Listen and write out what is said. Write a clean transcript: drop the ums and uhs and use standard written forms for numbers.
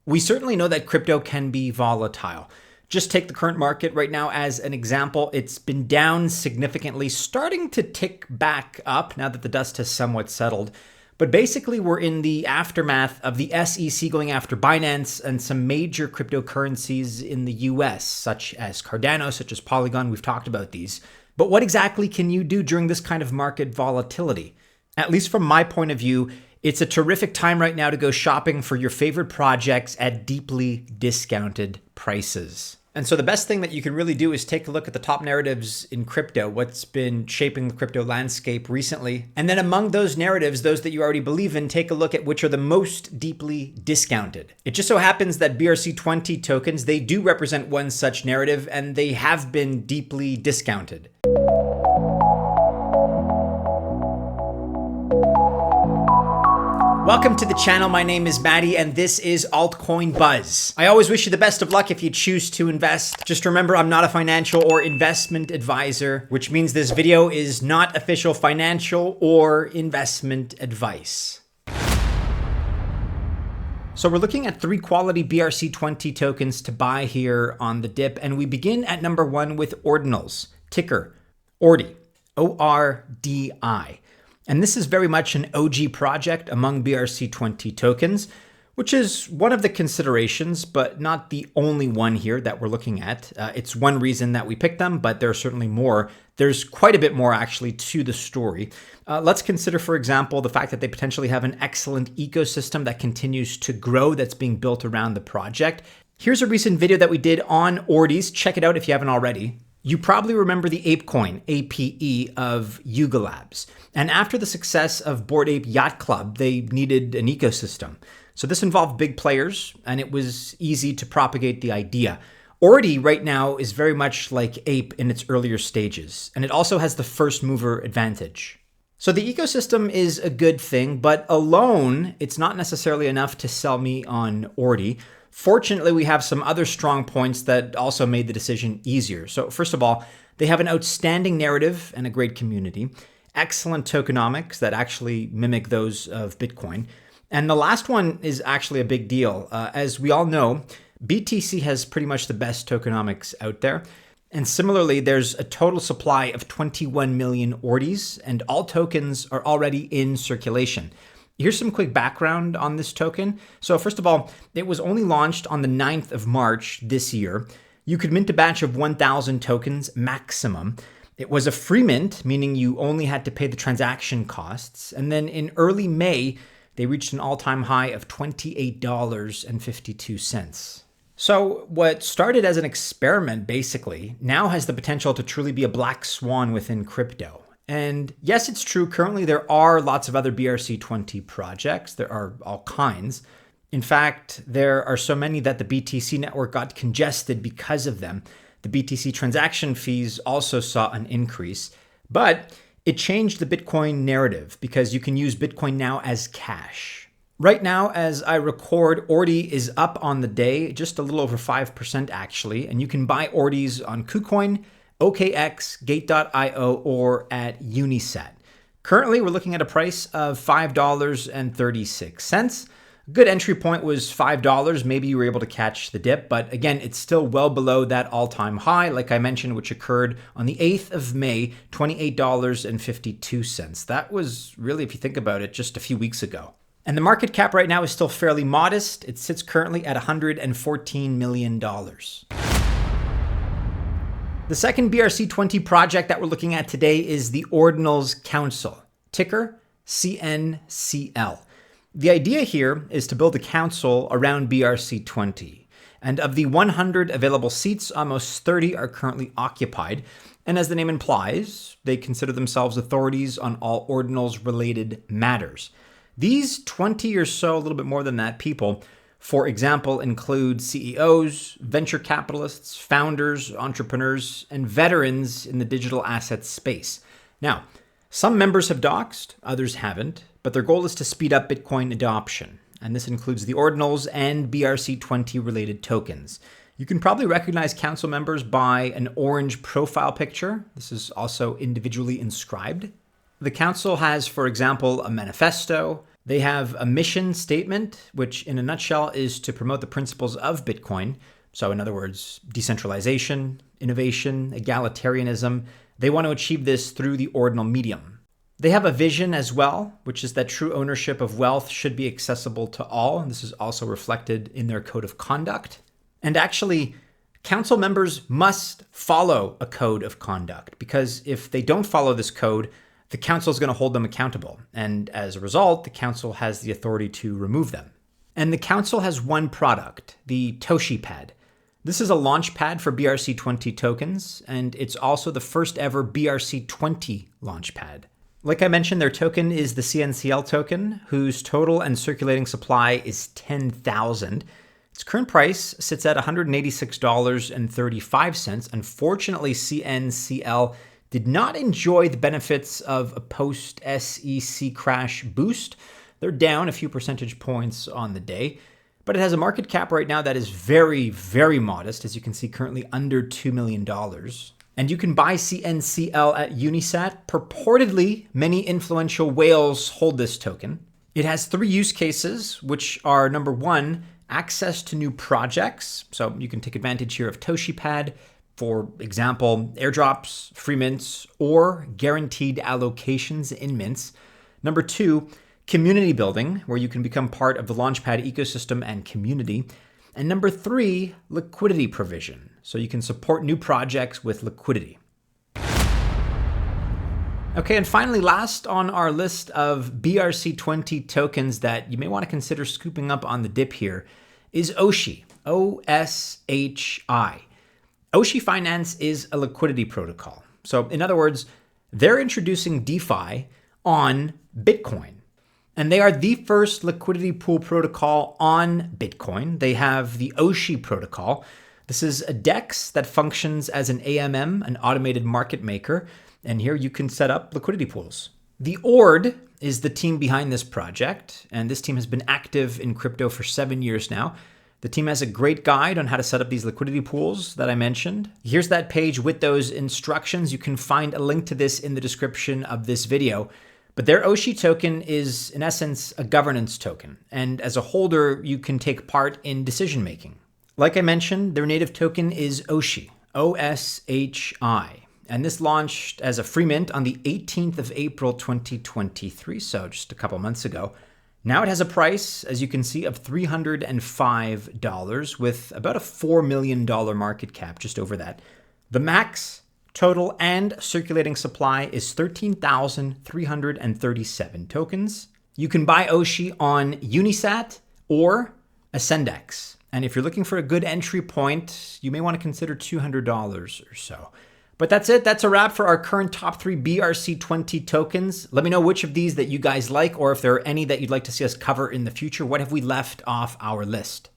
We certainly know that crypto can be volatile. Just take the current market right now as an example. It's been down significantly, starting to tick back up now that the dust has somewhat settled. But basically, we're in the aftermath of the SEC going after Binance and some major cryptocurrencies in the US, such as Cardano, such as Polygon. We've talked about these. But what exactly can you do during this kind of market volatility? At least from my point of view, it's a terrific time right now to go shopping for your favorite projects at deeply discounted prices. And so the best thing that you can really do is take a look at the top narratives in crypto, what's been shaping the crypto landscape recently. And then among those narratives, those that you already believe in, take a look at which are the most deeply discounted. It just so happens that BRC20 tokens, they do represent one such narrative, and they have been deeply discounted. Welcome to the channel. My name is Matty, and this is Altcoin Buzz. I always wish you the best of luck if you choose to invest. Just remember, I'm not a financial or investment advisor, which means this video is not official financial or investment advice. So we're looking at 3 quality BRC20 tokens to buy here on the dip, and we begin at number 1 with Ordinals, ticker ORDI, ORDI. And this is very much an OG project among BRC20 tokens, which is one of the considerations, but not the only one here that we're looking at. It's one reason that we picked them, but there are certainly more. There's quite a bit more actually to the story. Let's consider, for example, the fact that they potentially have an excellent ecosystem that continues to grow that's being built around the project. Here's a recent video that we did on Ordis. Check it out if you haven't already. You probably remember the ApeCoin, APE, of Yuga Labs. And after the success of Bored Ape Yacht Club, they needed an ecosystem. So this involved big players, and it was easy to propagate the idea. Ordi right now is very much like Ape in its earlier stages, and it also has the first mover advantage. So the ecosystem is a good thing, but alone, it's not necessarily enough to sell me on Ordi. Fortunately, we have some other strong points that also made the decision easier. So first of all, they have an outstanding narrative and a great community, excellent tokenomics that actually mimic those of Bitcoin. And the last one is actually a big deal. As we all know, BTC has pretty much the best tokenomics out there. And similarly, there's a total supply of 21 million Ordis, and all tokens are already in circulation. Here's some quick background on this token. So first of all, it was only launched on the 9th of March this year. You could mint a batch of 1,000 tokens maximum. It was a free mint, meaning you only had to pay the transaction costs. And then in early May, they reached an all-time high of $28.52. So what started as an experiment, basically, now has the potential to truly be a black swan within crypto. And yes, it's true. Currently, there are lots of other BRC20 projects. There are all kinds. In fact, there are so many that the BTC network got congested because of them. The BTC transaction fees also saw an increase, but it changed the Bitcoin narrative because you can use Bitcoin now as cash. Right now, as I record, Ordi is up on the day, just a little over 5% actually, and you can buy Ordis on KuCoin, OKX, Gate.io, or at Unisat. Currently, we're looking at a price of $5.36. Good entry point was $5. Maybe you were able to catch the dip, but again, it's still well below that all-time high, like I mentioned, which occurred on the 8th of May, $28.52. That was really, if you think about it, just a few weeks ago. And the market cap right now is still fairly modest. It sits currently at $114 million. The second BRC20 project that we're looking at today is the Ordinals Council, ticker CNCL. The idea here is to build a council around BRC20. And of the 100 available seats, almost 30 are currently occupied. And as the name implies, they consider themselves authorities on all Ordinals related matters. These 20 or so, a little bit more than that, people, for example, include CEOs, venture capitalists, founders, entrepreneurs, and veterans in the digital assets space. Now, some members have doxed, others haven't, but their goal is to speed up Bitcoin adoption. And this includes the Ordinals and BRC20 related tokens. You can probably recognize council members by an orange profile picture. This is also individually inscribed. The council has, for example, a manifesto. They have a mission statement, which in a nutshell is to promote the principles of Bitcoin. So in other words, decentralization, innovation, egalitarianism. They want to achieve this through the ordinal medium. They have a vision as well, which is that true ownership of wealth should be accessible to all. And this is also reflected in their code of conduct. And actually, council members must follow a code of conduct, because if they don't follow this code, the council is going to hold them accountable. And as a result, the council has the authority to remove them. And the council has one product, the OSHI pad. This is a launch pad for BRC20 tokens, and it's also the first ever BRC20 launch pad. Like I mentioned, their token is the CNCL token, whose total and circulating supply is 10,000. Its current price sits at $186.35. Unfortunately, CNCL did not enjoy the benefits of a post-SEC crash boost. They're down a few percentage points on the day, but it has a market cap right now that is very, very modest, as you can see, currently under $2 million. And you can buy CNCL at Unisat. Purportedly, many influential whales hold this token. It has 3 use cases, which are number 1, access to new projects. So you can take advantage here of OSHI pad, for example, airdrops, free mints, or guaranteed allocations in mints. Number 2, community building, where you can become part of the Launchpad ecosystem and community. And number 3, liquidity provision, so you can support new projects with liquidity. Okay, and finally, last on our list of BRC20 tokens that you may want to consider scooping up on the dip here is OSHI, OSHI. OSHI Finance is a liquidity protocol. So in other words, they're introducing DeFi on Bitcoin. And they are the first liquidity pool protocol on Bitcoin. They have the OSHI protocol. This is a DEX that functions as an AMM, an automated market maker. And here you can set up liquidity pools. The ORD is the team behind this project. And this team has been active in crypto for 7 years now. The team has a great guide on how to set up these liquidity pools that I mentioned. Here's that page with those instructions. You can find a link to this in the description of this video. But their OSHI token is, in essence, a governance token. And as a holder, you can take part in decision making. Like I mentioned, their native token is OSHI, OSHI. And this launched as a free mint on the 18th of April, 2023, so just a couple months ago. Now it has a price, as you can see, of $305 with about a $4 million market cap, just over that. The max total and circulating supply is 13,337 tokens. You can buy OSHI on Unisat or Ascendex. And if you're looking for a good entry point, you may want to consider $200 or so. But that's it. That's a wrap for our current top 3 BRC20 tokens. Let me know which of these that you guys like, or if there are any that you'd like to see us cover in the future. What have we left off our list?